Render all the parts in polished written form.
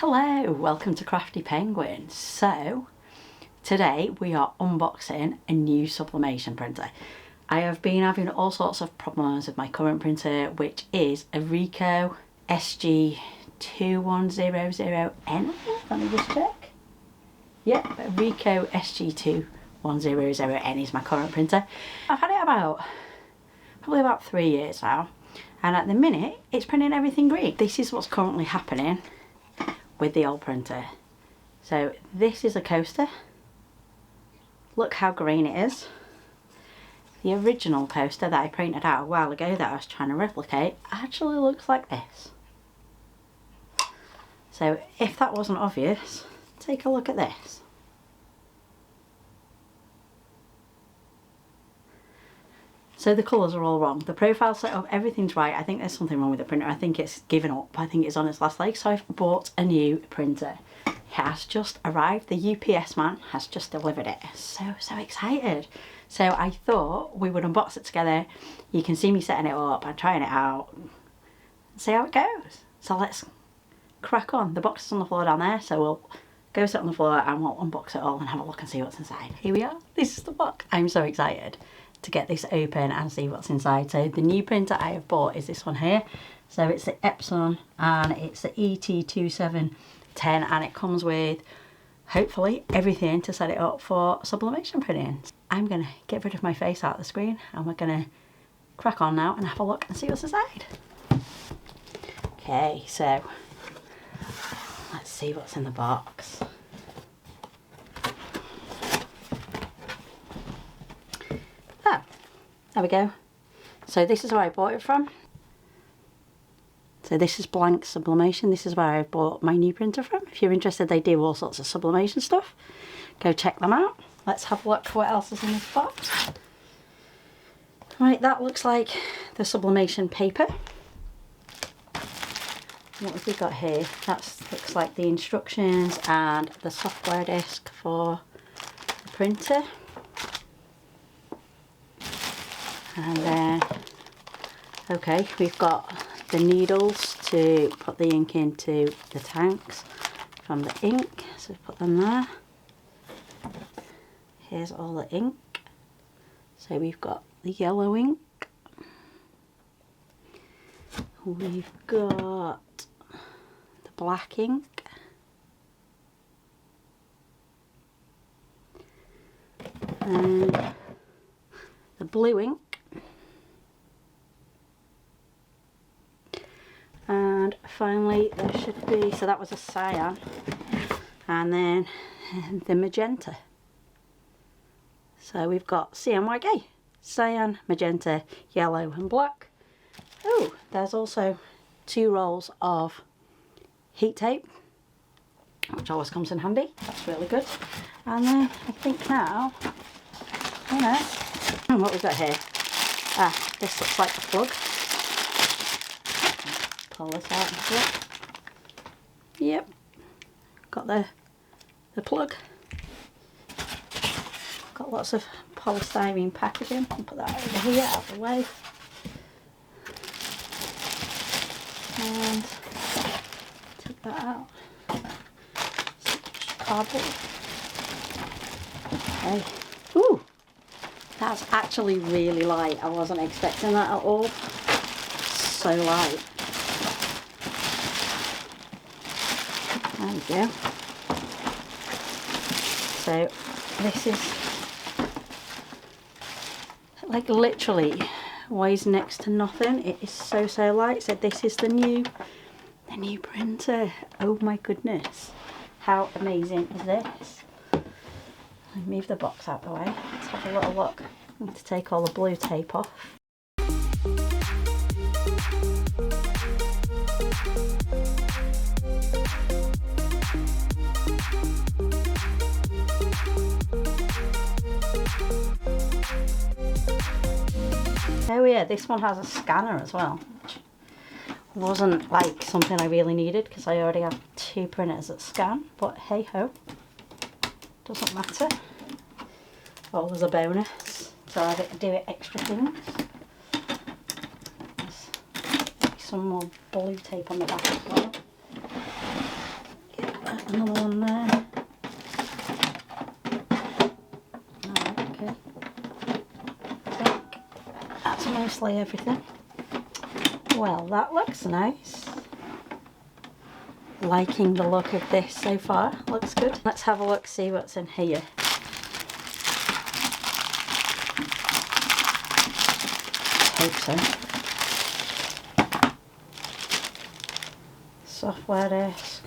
Hello, welcome to Crafty Penguin. So, today we are unboxing a new sublimation printer. I have been having all sorts of problems with my current printer, which is a Ricoh SG-2100N. Let me just check. Yeah, a Ricoh SG-2100N is my current printer. I've had it probably about 3 years now, and at the minute it's printing everything green. This is what's currently happening with the old printer. So this is a coaster. Look how green it is. The original coaster that I printed out a while ago that I was trying to replicate actually looks like this. So if that wasn't obvious, take a look at this. So the colours are all wrong. The profile setup, everything's right. I think there's something wrong with the printer. I think it's given up. I think it's on its last leg. So I've bought a new printer. It has just arrived. The UPS man has just delivered it. So excited. So I thought we would unbox it together. You can see me setting it up and trying it out. See how it goes. So let's crack on. The box is on the floor down there. So we'll go sit on the floor and we'll unbox it all and have a look and see what's inside. Here we are. This is the box. I'm so excited to get this open and see what's inside. So the new printer I have bought is this one here. So it's the Epson and it's the ET-2710 and it comes with hopefully everything to set it up for sublimation printing. I'm gonna get rid of my face out of the screen and we're gonna crack on now and have a look and see what's inside. Okay, so let's see what's in the box. Oh, there we go. So this is where I bought it from. So this is blank sublimation. This is where I bought my new printer from. If you're interested, they do all sorts of sublimation stuff. Go check them out. Let's have a look what else is in this box. Right, that looks like the sublimation paper. What have we got here? That looks like the instructions and the software disk for the printer. And then, okay, we've got the needles to put the ink into the tanks from the ink. So put them there. Here's all the ink. So we've got the yellow ink. We've got the black ink. And the blue ink. And finally there should be, so that was a cyan, and then the magenta. So we've got CMYK, cyan, magenta, yellow and black. Oh, there's also 2 rolls of heat tape, which always comes in handy. That's really good. And then I think now, what we've got here. This looks like a plug. Pull this out and flip. Yep, got the plug. Got lots of polystyrene packaging. I'll put that over here out of the way. And take that out. Cardboard. Okay. Ooh, that's actually really light. I wasn't expecting that at all. So light. There we go. So this is like literally weighs next to nothing. It is so light. So this is the new printer. Oh my goodness, how amazing is this? I'll move the box out of the way. Let's have a little look. I need to take all the blue tape off. Oh yeah, this one has a scanner as well, which wasn't like something I really needed because I already have 2 printers that scan, but hey ho, doesn't matter. Always a bonus to have it do extra things. There's some more blue tape on the back as well. Another one there. Alright, okay. I think that's mostly everything. Well, that looks nice. Liking the look of this so far. Looks good. Let's have a look, see what's in here. Hope so. Software disk.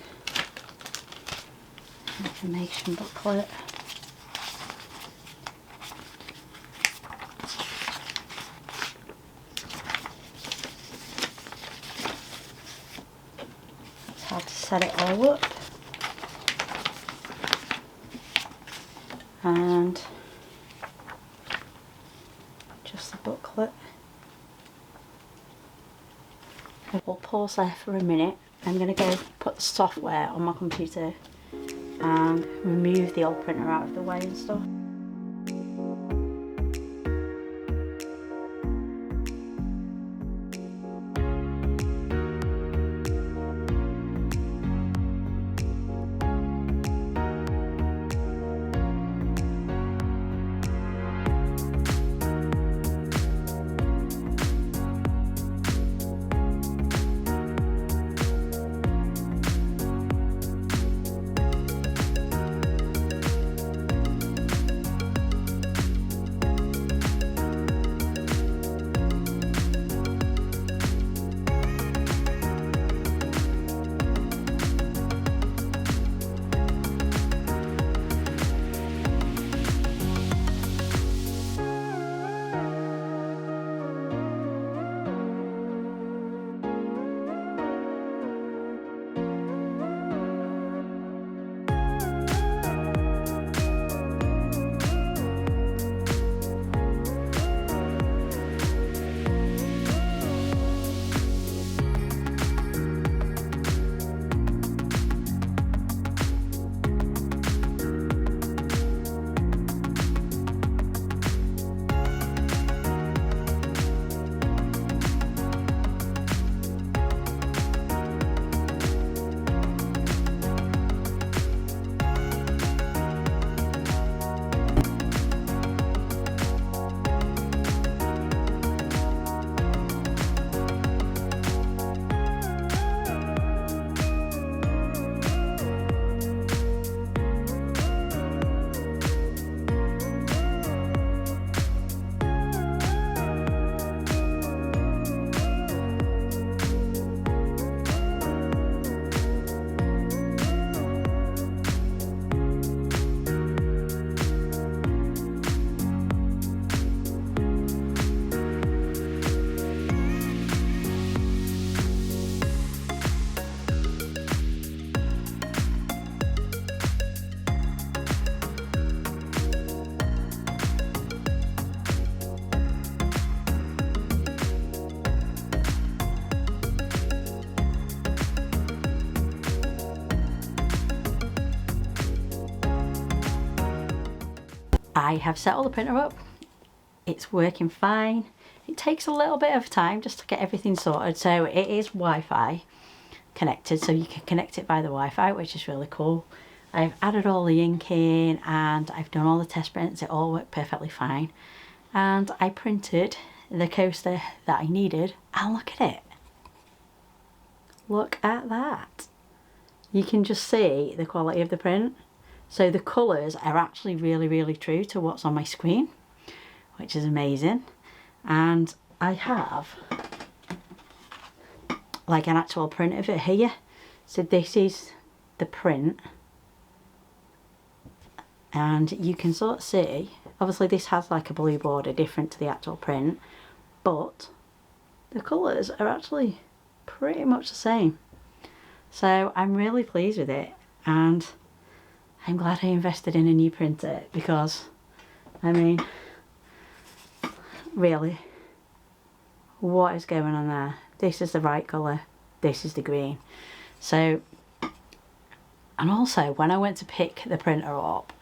Information booklet. It's hard to set it all up. And just the booklet. We'll pause there for a minute. I'm going to go put the software on my computer and remove the old printer out of the way and stuff. I have set all the printer up. It's working fine. It takes a little bit of time just to get everything sorted. So it is Wi-Fi connected, so you can connect it by the Wi-Fi, which is really cool. I've added all the ink in and I've done all the test prints. It all worked perfectly fine. And I printed the coaster that I needed, and look at it. Look at that. You can just see the quality of the print. So the colours are actually really, really true to what's on my screen, which is amazing. And I have like an actual print of it here. So this is the print. And you can sort of see, obviously this has like a blue border different to the actual print, but the colours are actually pretty much the same. So I'm really pleased with it, and I'm glad I invested in a new printer, because I mean, really, what is going on there? This is the right colour, this is the green. So, and also when I went to pick the printer up,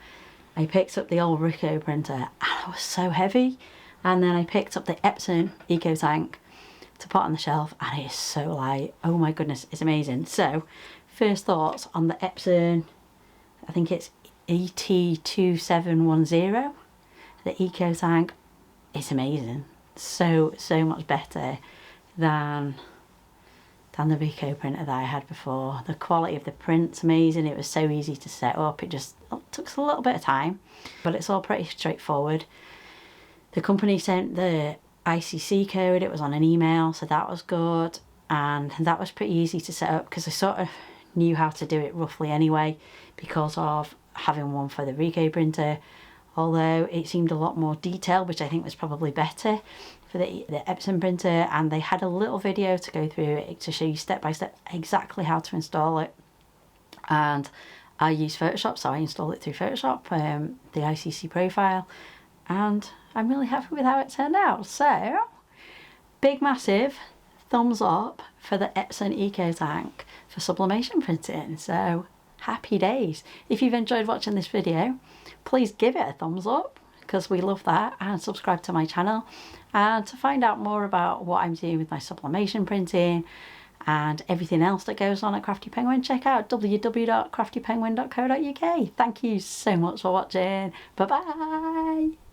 I picked up the old Ricoh printer and it was so heavy, and then I picked up the Epson EcoTank to put on the shelf and it is so light. Oh my goodness, it's amazing. So first thoughts on the Epson, I think it's ET-2710. The eco tank is amazing. So much better than the Ricoh printer that I had before. The quality of the print's amazing. It was so easy to set up. It just took a little bit of time, but it's all pretty straightforward. The company sent the ICC code. It was on an email, so that was good, and that was pretty easy to set up because I sort of knew how to do it roughly anyway because of having one for the Ricoh printer, although it seemed a lot more detailed, which I think was probably better for the Epson printer. And they had a little video to go through it to show you step by step exactly how to install it. And I use Photoshop, so I installed it through Photoshop, the ICC profile, and I'm really happy with how it turned out. So big massive thumbs up for the Epson Eco Tank for sublimation printing. So happy days. If you've enjoyed watching this video, please give it a thumbs up because we love that, and subscribe to my channel. And to find out more about what I'm doing with my sublimation printing and everything else that goes on at Crafty Penguin, check out www.craftypenguin.co.uk. Thank you so much for watching. Bye bye.